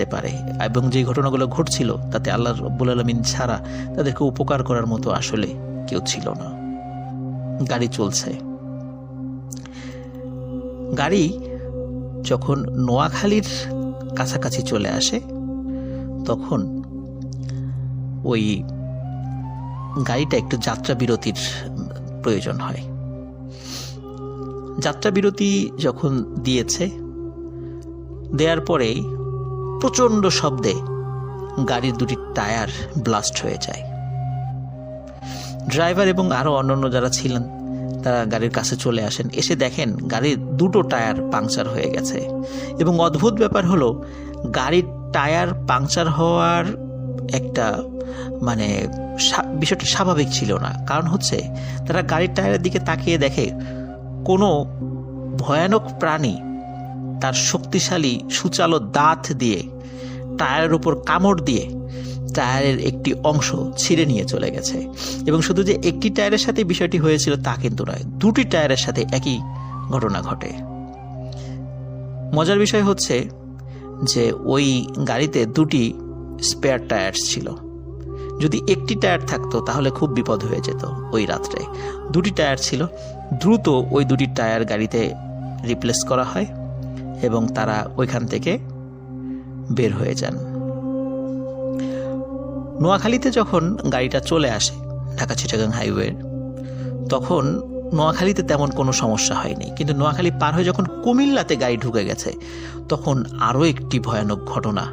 ঘটতে পারে, এবং যে ঘটনাগুলো ঘটছিল তাতে আল্লাহ রাব্বুল আলামিন ছাড়া তাদেরকে উপকার করার মতো আসলে কেউ ছিল না। গাড়ি চলছে। গাড়ি যখন নোয়াখালীর কাছাকাছি চলে আসে তখন ওই গাড়িটা একটু যাত্রা বিরতির প্রয়োজন হয়। যাত্রা বিরতি যখন দিয়েছে, দেওয়ার পরেই প্রচণ্ড শব্দে গাড়ির দুটি টায়ার ব্লাস্ট হয়ে যায়। ড্রাইভার এবং আরও অন্যান্য যারা ছিলেন তারা গাড়ির কাছে চলে আসেন, এসে দেখেন গাড়ির দুটো টায়ার পাংচার হয়ে গেছে। এবং অদ্ভুত ব্যাপার হলো, গাড়ির টায়ার পাংচার হওয়ার একটা বিষয়টা স্বাভাবিক ছিল না। কারণ হচ্ছে তারা গাড়ির টায়ারের দিকে তাকিয়ে দেখে কোনো ভয়ানক প্রাণী তার শক্তিশালী সুচালো দাঁত দিয়ে টায়ারের উপর কামড় দিয়ে টায়ারের একটি অংশ ছিঁড়ে নিয়ে চলে গেছে। এবং শুধু যে একটি টায়ারের সাথে বিষয়টি হয়েছিল তা কিন্তু নয়, দুটি টায়ারের সাথে একই ঘটনা ঘটে। মজার বিষয় হচ্ছে যে ওই গাড়িতে দুটি স্পেয়ার টায়ার ছিল। যদি একটি টায়ার থাকতো তাহলে খুব বিপদ হয়ে যেত। ওই রাত্রে দুটি টায়ার ছিল, দ্রুত ওই দুটি টায়ার গাড়িতে রিপ্লেস করা হয় এবং তারা ওইখান থেকে বের হয়ে যান। নোয়াখালীতে যখন গাড়িটা চলে আসে ঢাকা চিটাগাং হাইওয়ে, তখন নোয়াখালীতে তেমন কোনো সমস্যা হয়নি। কিন্তু নোয়াখালী পার হয়ে যখন কুমিল্লাতে গাড়ি ঢুকে গেছে তখন আরও একটি ভয়ানক ঘটনা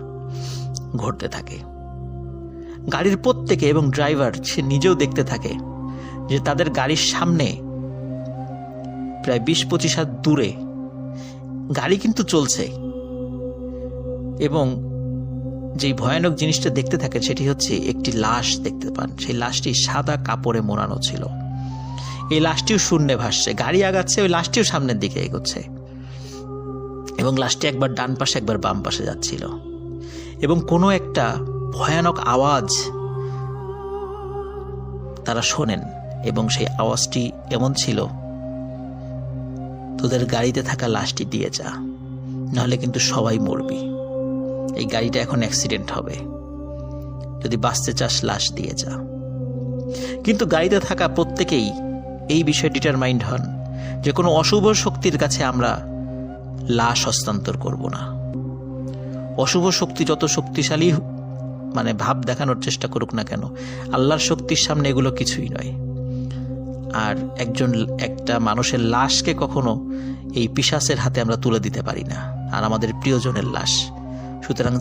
ঘটতে থাকে। গাড়ির প্রত্যেকে এবং ড্রাইভার সে নিজেও দেখতে থাকে যে তাদের গাড়ির সামনে প্রায় 20-25 হাত দূরে গাড়ি কিন্তু চলছে, এবং যেই ভয়ানক জিনিসটা দেখতে থাকেন সেটি হচ্ছে একটি লাশ দেখতে পান। সেই লাশটি সাদা কাপড়ে মোড়ানো ছিল। এই লাশটিও শূন্যে ভাসছে, গাড়ি আগাচ্ছে, ওই লাশটিও সামনের দিকে এগোচ্ছে, এবং লাশটি একবার ডান পাশে একবার বাম পাশে যাচ্ছিল। এবং কোনো একটা ভয়ানক আওয়াজ তারা শোনেন, এবং সেই আওয়াজটি এমন ছিল, তোদের গাড়িতে থাকা লাশটি দিয়ে যা, নাহলে কিন্তু সবাই মরবি। এই গাড়িটা এখন অ্যাক্সিডেন্ট হবে, যদি বাঁচতে চাস লাশ দিয়ে যা। কিন্তু গাড়িতে থাকা প্রত্যেকেই এই বিষয়ে ডিটারমাইন্ড হন যে কোনো অশুভ শক্তির কাছে আমরা লাশ হস্তান্তর করব না। অশুভ শক্তি যত শক্তিশালী ভাব দেখানোর চেষ্টা করুক না কেন, আল্লাহর শক্তির সামনে এগুলো কিছুই নয়। আর একটা মানুষের লাশকে কখনো এই পিশাচের হাতে আমরা তুলে দিতে পারি না, আর আমাদের প্রিয়জনের লাশ। সুতরাং